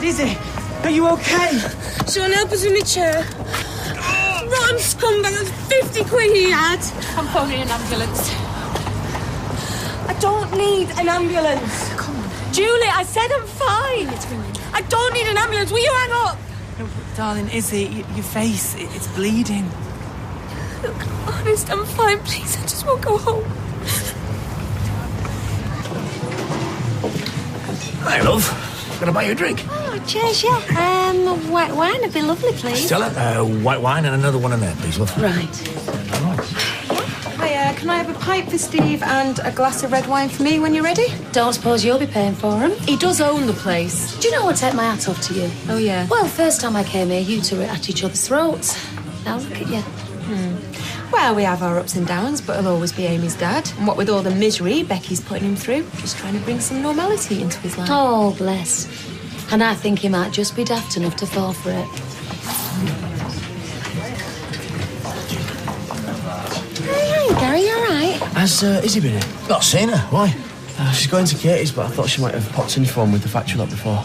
bad, is it? Are you okay? Someone help us with my chair. Rotten scumbag, that's 50 quid he had. I'm phoning an ambulance. I don't need an ambulance. Come on. Julie, I said I'm fine. It's ringing. I don't need an ambulance. Will you hang up? No, darling, Izzy, your face, it's bleeding. Look, honest, I'm fine. Please, I just won't go home. Hi, love. Gonna buy you a drink? Oh, cheers, yeah. White wine would be lovely, please. Stella, white wine and another one in there, please, love. Right. Hiya, can I have a pipe for Steve and a glass of red wine for me when you're ready? Don't suppose you'll be paying for him? He does own the place. Do you know what? Take my hat off to you. Oh, yeah? Well, first time I came here, you two were at each other's throats. Now look at you. Well, we have our ups and downs, but he'll always be Amy's dad. And what with all the misery Becky's putting him through, just trying to bring some normality into his life. Oh, bless. And I think he might just be daft enough to fall for it. Hey, Gary, you all right? Has Izzy been in? Not seen her. Why? She's going to Katie's, but I thought she might have popped in for one with the factory lot before.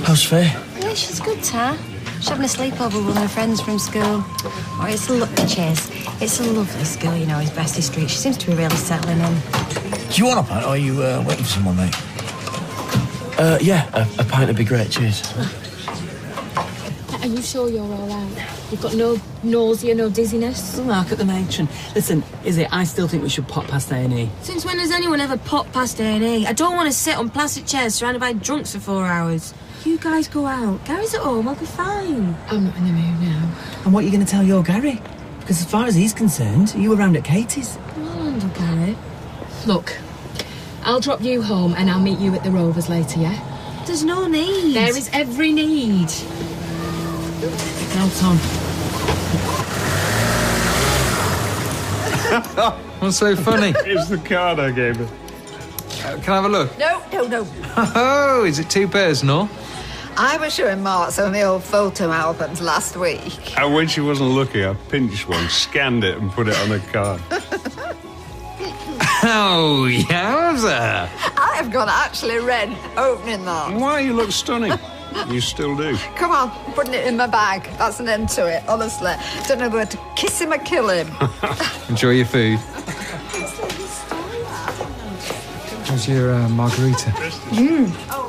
How's Faye? Yeah, she's good, Tar. She's having a sleepover with her friends from school. Oh, it's a It's a lovely school, you know, it's Bessie Street. She seems to be really settling in. Do you want a pint, or are you waiting for someone, mate? Yeah, a pint would be great, cheers. Are you sure you're all right? You've got no nausea, no dizziness? Mark at the matron. Listen, Izzy, I still think we should pop past A&E. Since when has anyone ever popped past A&E? I don't want to sit on plastic chairs surrounded by drunks for 4 hours. You guys go out. Gary's at home, I'll be fine. I'm not in the mood now. And what are you going to tell your Gary? Because as far as he's concerned, you were round at Katie's. I'll handle Gary. Look, I'll drop you home and I'll meet you at the Rovers later, yeah? There's no need. There is every need. Now, Tom. What's so funny? It's the card I gave her. Can I have a look? No. Oh, is it too personal? I was showing Mark some of the old photo albums last week. And when she wasn't looking, I pinched one, scanned it and put it on a card. Oh, yowza! I have got actually red opening that. Why, you look stunning. You still do. Come on, I'm putting it in my bag. That's an end to it, honestly. Don't know whether to kiss him or kill him. Enjoy your food. How's your margarita?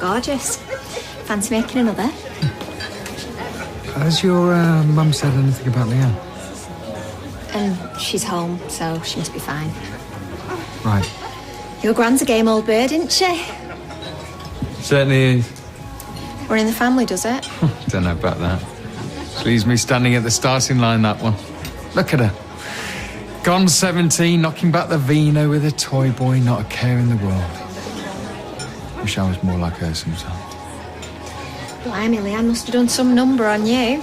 Gorgeous. Fancy making another? Has your mum said anything about Leanne? She's home, so she must be fine. Right. Your gran's a game old bird, isn't she? Certainly is. Running the family, does it? Don't know about that. She leaves me standing at the starting line, that one. Look at her. Gone 17, knocking back the vino with a toy boy, not a care in the world. Wish I was more like her sometimes. Blimey, Leanne must have done some number on you.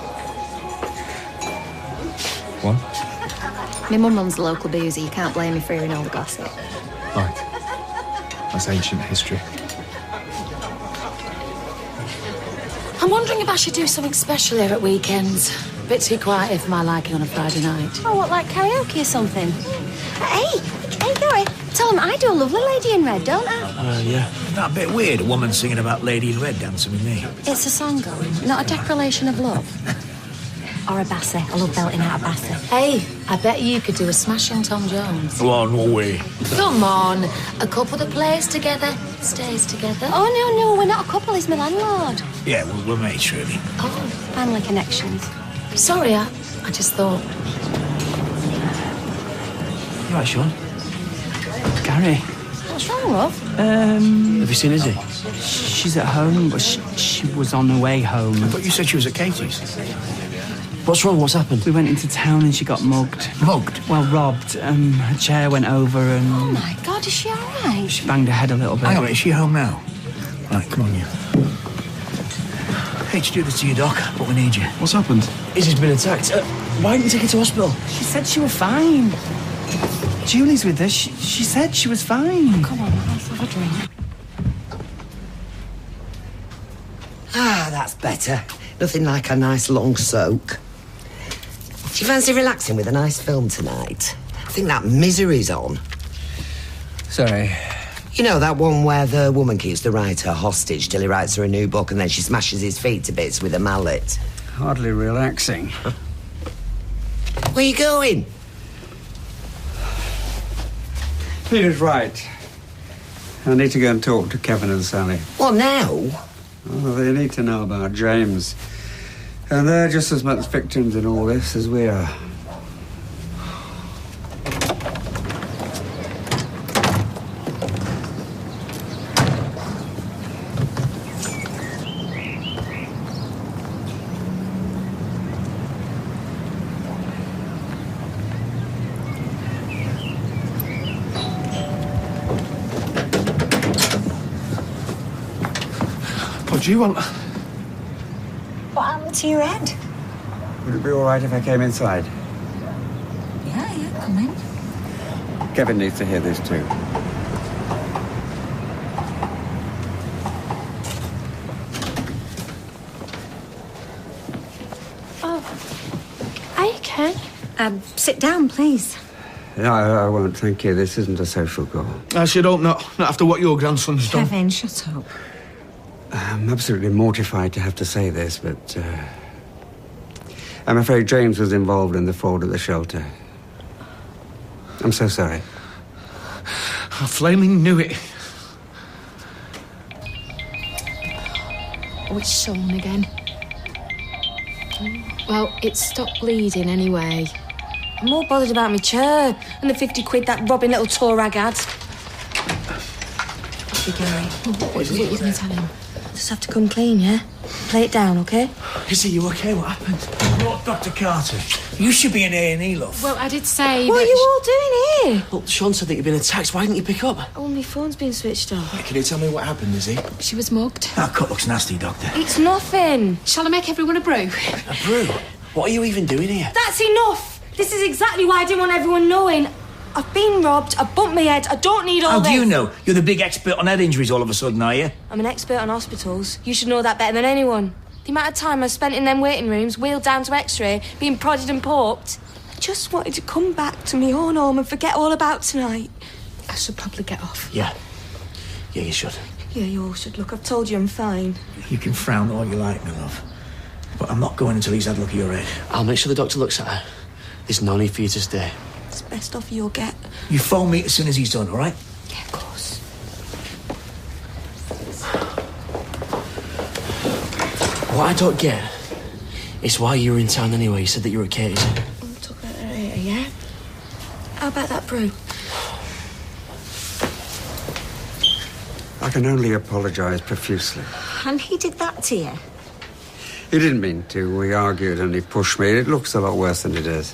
What? My mum runs the local boozer. You can't blame me for hearing all the gossip. Right. That's ancient history. I'm wondering if I should do something special here at weekends. A bit too quiet here for my liking on a Friday night. Oh, what, like karaoke or something? Hey, Gary, tell them I do a lovely Lady in Red, don't I? Yeah. Isn't that a bit weird, a woman singing about Lady in Red dancing with me? It's a song going, not a declaration of love. Or a basset. I love belting out a basset. Hey, I bet you could do a smashing Tom Jones. Go on, no way. Come on. A couple that plays together, stays together. Oh, no, we're not a couple. He's my landlord. Yeah, we're mates, really. Oh, family connections. Sorry, I just thought. You right, Sean? Gary. What's wrong, love? Have you seen Izzy? She's at home, but she was on her way home. But you said she was at Katie's. What's wrong? What's happened? We went into town and she got mugged. Mugged? Well, robbed. Her chair went over and... Oh, my God, is she all right? She banged her head a little bit. Hang on a minute, is she home now? Right, come on, you. Hate to do this to you, Doc, but we need you. What's happened? Izzy's been attacked. Why didn't you take her to hospital? She said she was fine. Julie's with her. She said she was fine. Come on, let's have a drink. Ah, that's better. Nothing like a nice long soak. Do you fancy relaxing with a nice film tonight? I think that Misery's on. Sorry, You know, that one where the woman keeps the writer hostage till he writes her a new book and then she smashes his feet to bits with a mallet. Hardly relaxing. Where you going? Peter's right. I need to go and talk to Kevin and Sally. What now? Oh, they need to know about James. And they're just as much victims in all this as we are. What do you want? What happened to your head? Would it be all right if I came inside? Yeah, come in. Kevin needs to hear this too. Oh. Are you okay? Sit down, please. No, I won't, thank you. This isn't a social call. I should hope not. Not after what your grandson's done. Kevin, shut up. I'm absolutely mortified to have to say this, but I'm afraid James was involved in the fraud at the shelter. I'm so sorry. I flaming knew it. Oh, it's Sean again. Well, it stopped bleeding anyway. I'm more bothered about my chair and the 50 quid that robbing little tour rag had. Off you, Gary. What are you going to tell him? Just have to come clean, yeah? Play it down, OK? Is it you okay? What happened? Look, Dr. Carter, you should be in A&E, love. Well, I did say What that are you all doing here? Well, Sean said that you'd been attacked. Why didn't you pick up? Oh, my phone's been switched off. Can you tell me what happened, Izzy? she was mugged. That cut looks nasty, Doctor. It's nothing. Shall I make everyone a brew? A brew? What are you even doing here? That's enough. This is exactly why I didn't want everyone knowing. I've been robbed, I bumped my head, I don't need all How this. do you know? You're the big expert on head injuries all of a sudden, are you? I'm an expert on hospitals. You should know that better than anyone. The amount of time I spent in them waiting rooms, wheeled down to X-ray, being prodded and poked. I just wanted to come back to my own home and forget all about tonight. I should probably get off. Yeah. Yeah, you should. Yeah, you all should. Look, I've told you I'm fine. You can frown all you like, my love. But I'm not going until he's had a look at your head. I'll make sure the doctor looks at her. There's no need for you to stay. It's the best offer you'll get. You phone me as soon as he's done, all right? Yeah, of course. What I don't get is why you were in town anyway. You said that you were at Katie's. We'll talk about that later, yeah? How about that brew? I can only apologise profusely. And he did that to you? He didn't mean to. We argued and he pushed me. It looks a lot worse than it is.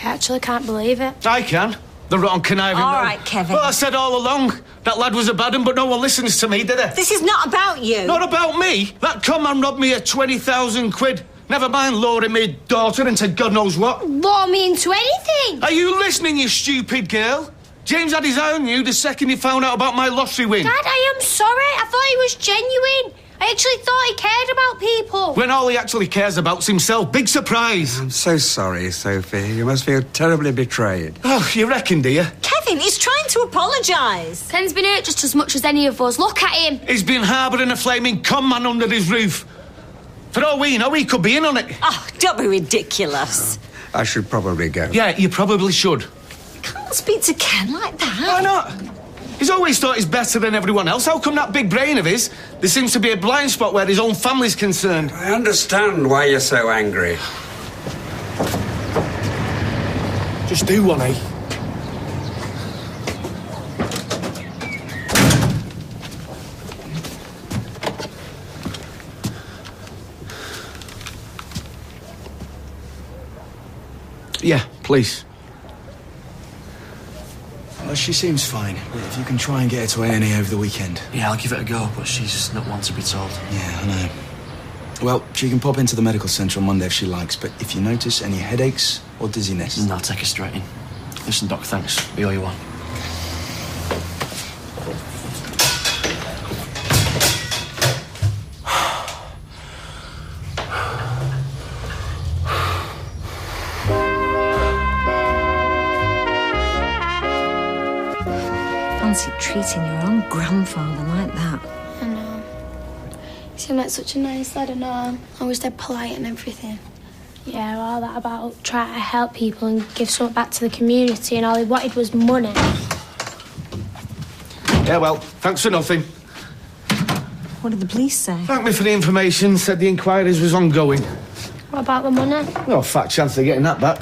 I actually can't believe it. I can. The rotten conniving. All one. right, Kevin. Well, I said all along that lad was a bad un, but no one listens to me, did they? This is not about you. Not about me. That conman robbed me of 20,000 quid. Never mind luring me daughter into God knows what. Lure me into anything. Are you listening, you stupid girl? James had his eye on you the second he found out about my lottery win. Dad, I am sorry. I thought he was genuine. I actually thought he cared about people. When all he actually cares about's himself. Big surprise. I'm so sorry, Sophie. You must feel terribly betrayed. Oh, you reckon, do you? Kevin, he's trying to apologise. Ken's been hurt just as much as any of us. Look at him. He's been harbouring a flaming conman under his roof. For all we know, he could be in on it. Oh, don't be ridiculous. I should probably go. Yeah, you probably should. Can't speak to Ken like that. Why not? He's always thought he's better than everyone else. How come that big brain of his, there seems to be a blind spot where his own family's concerned? I understand why you're so angry. Just do one, eh? Yeah, please. Well, she seems fine. If you can try and get her to A&E over the weekend. Yeah, I'll give it a go, but she's not one to be told. Yeah, I know. Well, she can pop into the medical centre on Monday if she likes, but if you notice any headaches or dizziness... I'll take her straight in. Listen, Doc, thanks. We owe you one. fancy treating your own grandfather like that. I know. He seemed like such a nice lad, and always dead polite and everything. Yeah, all that about trying to help people and give something back to the community, and all he wanted was money. Yeah, well, thanks for nothing. What did the police say? Thanked me for the information, said the inquiries was ongoing. What about the money? No fat chance of getting that back.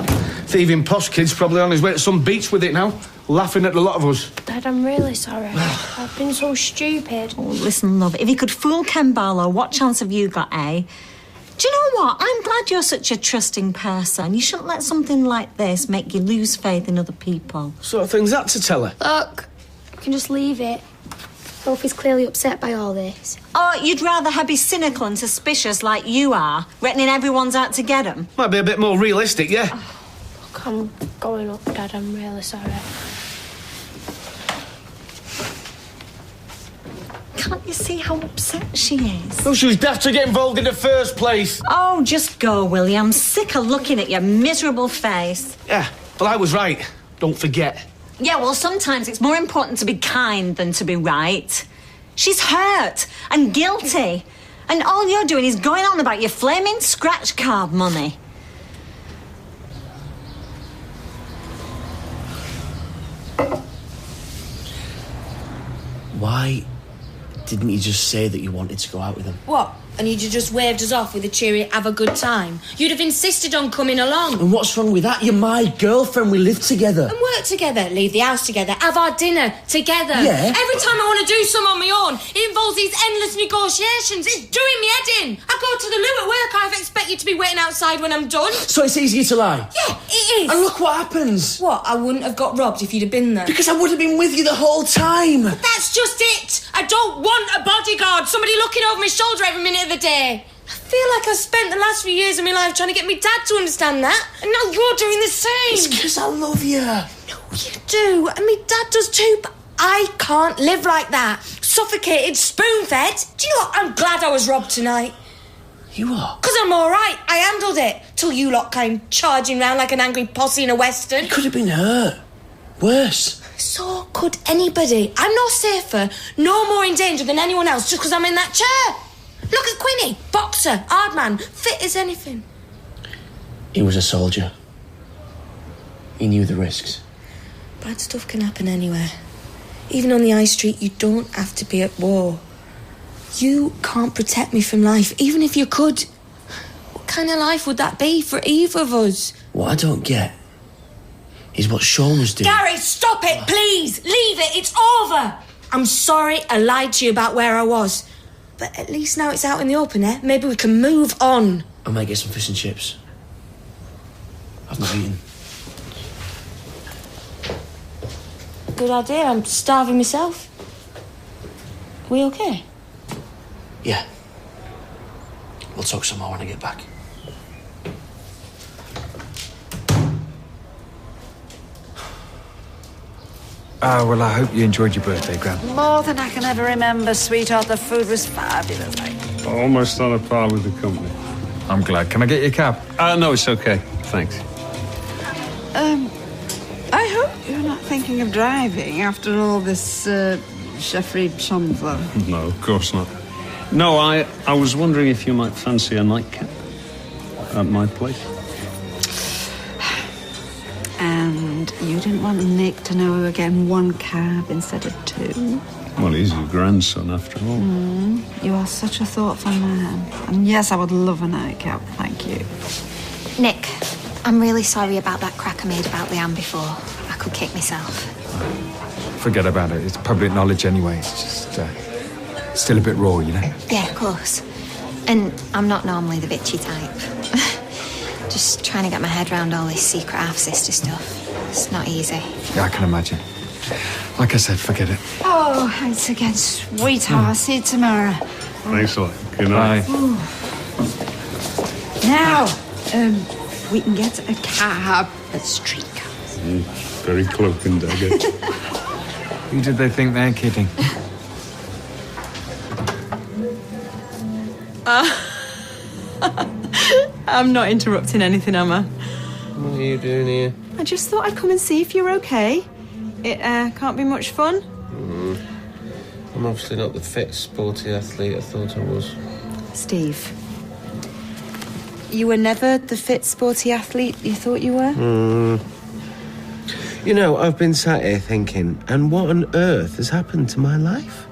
Thieving posh kid's probably on his way to some beach with it now, laughing at the lot of us. Dad, I'm really sorry. I've been so stupid. Oh, listen, love, if he could fool Ken Barlow, what chance have you got, eh? Do you know what? I'm glad you're such a trusting person. You shouldn't let something like this make you lose faith in other people. What sort of thing's that to tell her? Look, you can just leave it. Sophie's clearly upset by all this. Oh, you'd rather her be cynical and suspicious like you are, reckoning everyone's out to get him? Might be a bit more realistic, yeah? Look, I'm going up, Dad. I'm really sorry. Can't you see how upset she is? Well, she was daft to get involved in the first place. Oh, just go, will you? I'm sick of looking at your miserable face. Yeah, but I was right. Don't forget. Yeah, well, sometimes it's more important to be kind than to be right. She's hurt and guilty. And all you're doing is going on about your flaming scratch card money. Why didn't you just say that you wanted to go out with him? What? And you'd have just waved us off with a cheery, have a good time? You'd have insisted on coming along. And what's wrong with that? You're my girlfriend. We live together. And work together, leave the house together, have our dinner together. Yeah. Every time I want to do something on my own, it involves these endless negotiations. It's doing me head in. I go to the loo at work, I expect you to be waiting outside when I'm done. So it's easier to lie? Yeah, it is. And look what happens. What, I wouldn't have got robbed if you'd have been there? Because I would have been with you the whole time. But that's just it. I don't want a bodyguard, somebody looking over my shoulder every minute of the day. I feel like I've spent the last few years of my life trying to get my dad to understand that, and now you're doing the same. It's because I love you. No, you do, and my dad does too, but I can't live like that. Suffocated, spoon-fed. Do you know what? I'm glad I was robbed tonight. You are? Because I'm all right. I handled it. Till you lot came charging round like an angry posse in a western. You could have been hurt. Worse. So could anybody. I'm no safer, no more in danger than anyone else just because I'm in that chair. Look at Quinny. Boxer, hard man, fit as anything. He was a soldier. He knew the risks. Bad stuff can happen anywhere. Even on the high street, you don't have to be at war. You can't protect me from life, even if you could. What kind of life would that be for either of us? What I don't get is what Sean was doing. Gary, stop it, please. Leave it. It's over. I'm sorry I lied to you about where I was. But at least now it's out in the open, eh? Maybe we can move on. I might get some fish and chips. I've not eaten. Good idea. I'm starving myself. Are we okay? Yeah. We'll talk some more when I get back. Well, I hope you enjoyed your birthday, Gran. More than I can ever remember, sweetheart. The food was fabulous. Almost on a par with the company. I'm glad. Can I get your cab? No, it's okay. Thanks. I hope you're not thinking of driving after all this Jeffrey Chandler. No, of course not. No, I was wondering if you might fancy a nightcap at my place. And you didn't want Nick to know we were getting one cab instead of two? Well, he's your grandson, after all. You are such a thoughtful man. And yes, I would love a nightcap, thank you. Nick, I'm really sorry about that crack I made about Leanne before. I could kick myself. Forget about it. It's public knowledge anyway. It's just still a bit raw, you know? Yeah, of course. And I'm not normally the bitchy type. Just trying to get my head around all this secret half-sister stuff. It's not easy. Yeah, I can imagine. Like I said, forget it. Oh, thanks again, sweetheart. I'll see you tomorrow. Thanks a lot. Good night. Ooh. Now, we can get a cab at streetcars. Very cloak and dagger. Who did they think they're kidding? I'm not interrupting anything, am I? What are you doing here? I just thought I'd come and see if you're okay. It can't be much fun. I'm obviously not the fit, sporty athlete I thought I was. Steve, you were never the fit, sporty athlete you thought you were? You know, I've been sat here thinking, and what on earth has happened to my life?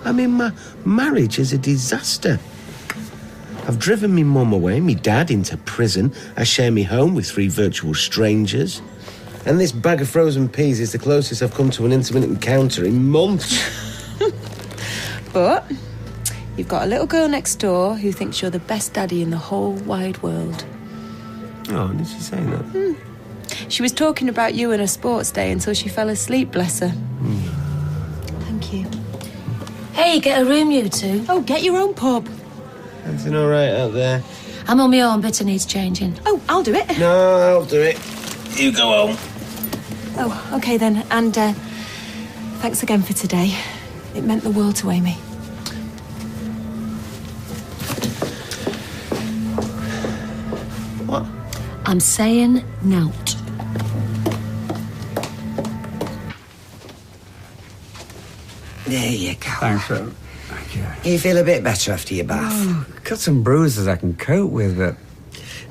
I mean, my marriage is a disaster. I've driven me mum away, me dad into prison. I share me home with 3 virtual strangers. And this bag of frozen peas is the closest I've come to an intimate encounter in months. But you've got a little girl next door who thinks you're the best daddy in the whole wide world. Oh, did she say that? She was talking about you in her sports day until she fell asleep, bless her. Thank you. Hey, get a room, you two. Oh, get your own pub. Everything all right out there? I'm on my own, Bitter needs changing. Oh, I'll do it. No, I'll do it. You go home. Oh, OK then. And thanks again for today. It meant the world to Amy. What? I'm saying nout. There you go. Thanks, Rob. Thank you. You feel a bit better after your bath? Oh, cuts and bruises I can cope with, but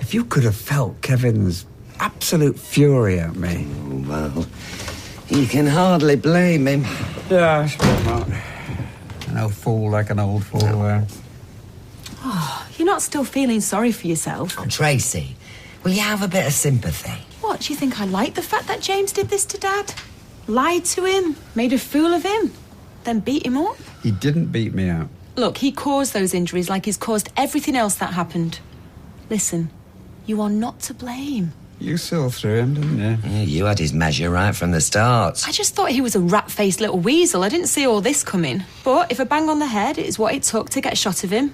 if you could have felt Kevin's absolute fury at me. Oh, well, you can hardly blame him. Yeah, I suppose not. An old fool like an old fool. Oh, you're not still feeling sorry for yourself? Oh, Tracy, will you have a bit of sympathy? What, do you think I like the fact that James did this to Dad? Lied to him, made a fool of him, then beat him up? He didn't beat me up. Look, he caused those injuries like he's caused everything else that happened. Listen, you are not to blame. You saw through him, didn't you? Yeah, you had his measure right from the start. I just thought he was a rat-faced little weasel. I didn't see all this coming. But if a bang on the head is what it took to get a shot of him,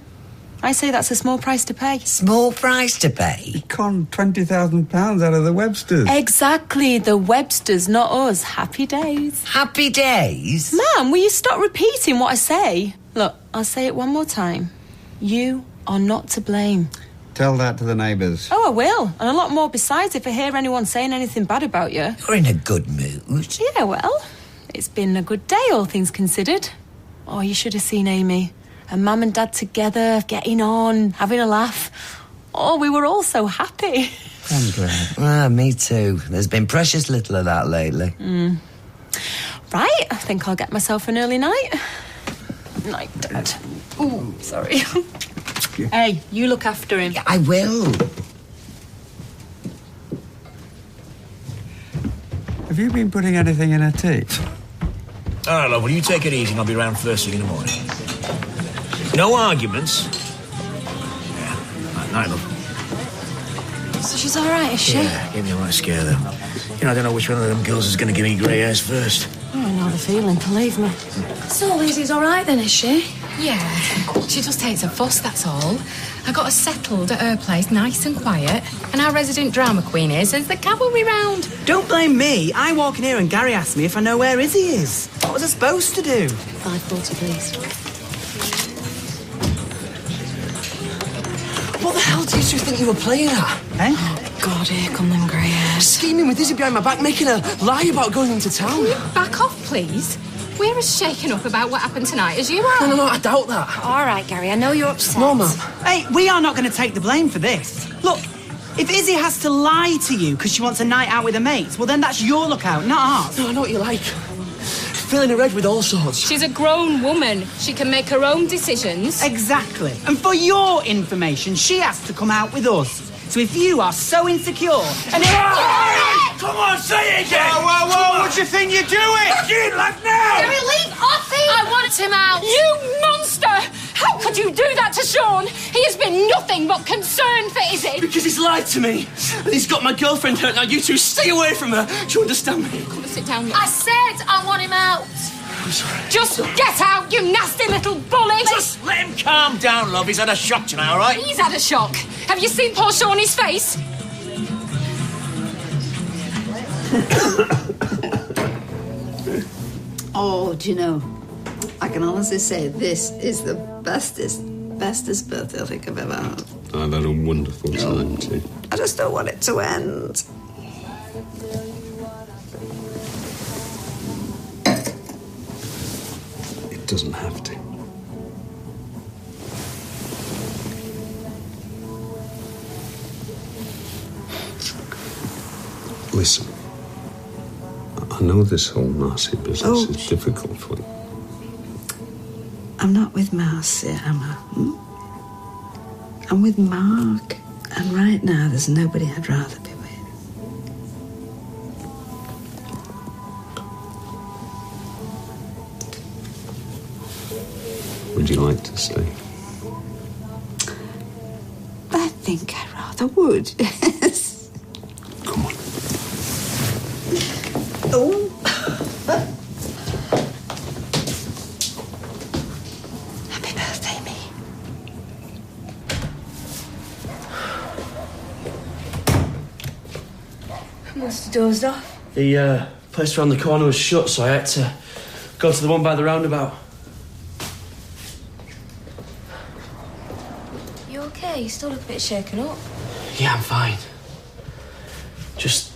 I say that's a small price to pay. Small price to pay? He conned £20,000 out of the Websters. Exactly, the Websters, not us. Happy days. Happy days? Ma'am, will you stop repeating what I say? Look, I'll say it one more time. You are not to blame. Tell that to the neighbours. Oh, I will. And a lot more besides if I hear anyone saying anything bad about you. You're in a good mood. Yeah, well, it's been a good day, all things considered. Oh, you should have seen Amy. And Mum and Dad together, getting on, having a laugh. Oh, we were all so happy. I'm glad. Ah, me too. There's been precious little of that lately. Right, I think I'll get myself an early night. Night, Dad. Ooh, sorry. Hey, you look after him. I will. Have you been putting anything in her tea? All right, love, well, you take it easy and I'll be around first thing in the morning. No arguments. Yeah. Night, love. So she's all right, is she? Yeah, gave me a right scare, though. You know, I don't know which one of them girls is going to give me grey hairs first. Oh, I know the feeling, believe me. So Lizzie's all right then, is she? Yeah, she just takes a fuss, that's all. I got her settled at her place, nice and quiet. And our resident drama queen here sends the cavalry round. Don't blame me. I walk in here and Gary asks me if I know where Izzy is. What was I supposed to do? 5:40, please. What the hell do you two think you were playing at? Eh? Oh, God, here come them grey hairs. Scheming with Izzy behind my back, making her lie about going into town. Can you back off, please? We're as shaken up about what happened tonight as you are. No, I doubt that. All right, Gary, I know you're upset. No, Mum. Hey, we are not going to take the blame for this. Look, if Izzy has to lie to you because she wants a night out with her mates, well, then that's your lookout, not ours. No, I know what you like. Filling her head with all sorts. She's a grown woman. She can make her own decisions. Exactly. And for your information, she has to come out with us. So if you are so insecure and... Come on, say it again! Whoa, what do you think you're doing? Get left now! Gary, leave off him! I want him out! You monster! How could you do that to Sean? He has been nothing but concerned for Izzy. Because he's lied to me. And he's got my girlfriend hurt. Now you two stay away from her. Do you understand me? Come and sit down. I said I want him out. I'm sorry. Just get out, you nasty little bully! Just let him calm down, love. He's had a shock tonight, all right? He's had a shock. Have you seen poor Shawnee's face? Oh, do you know, I can honestly say this is the bestest birthday I think I've ever had. I've had a wonderful time too. I just don't want it to end. doesn't have to. Listen, I know this whole Marcy business is difficult for you. I'm not with Marcy, am I? I'm with Mark. And right now, there's nobody I'd rather be with. Would you like to stay? I think I rather would, yes. Come on. Oh. Happy birthday, me. I must have dozed off. The place around the corner was shut, so I had to go to the one by the roundabout. You okay? You still look a bit shaken up. Yeah, I'm fine. Just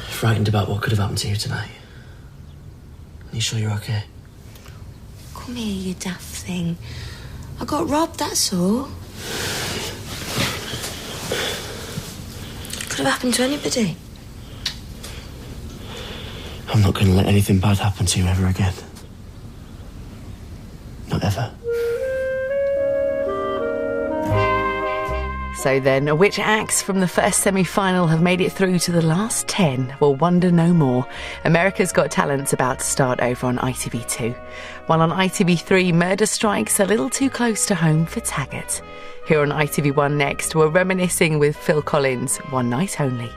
frightened about what could have happened to you tonight. Are you sure you're okay? Come here, you daft thing. I got robbed, that's all. Could have happened to anybody. I'm not going to let anything bad happen to you ever again. Not ever. So then, which acts from the first semi-final have made it through to the last 10? We'll wonder no more. America's Got Talent's about to start over on ITV2. While on ITV3, murder strikes a little too close to home for Taggart. Here on ITV1 next, we're reminiscing with Phil Collins, One Night Only.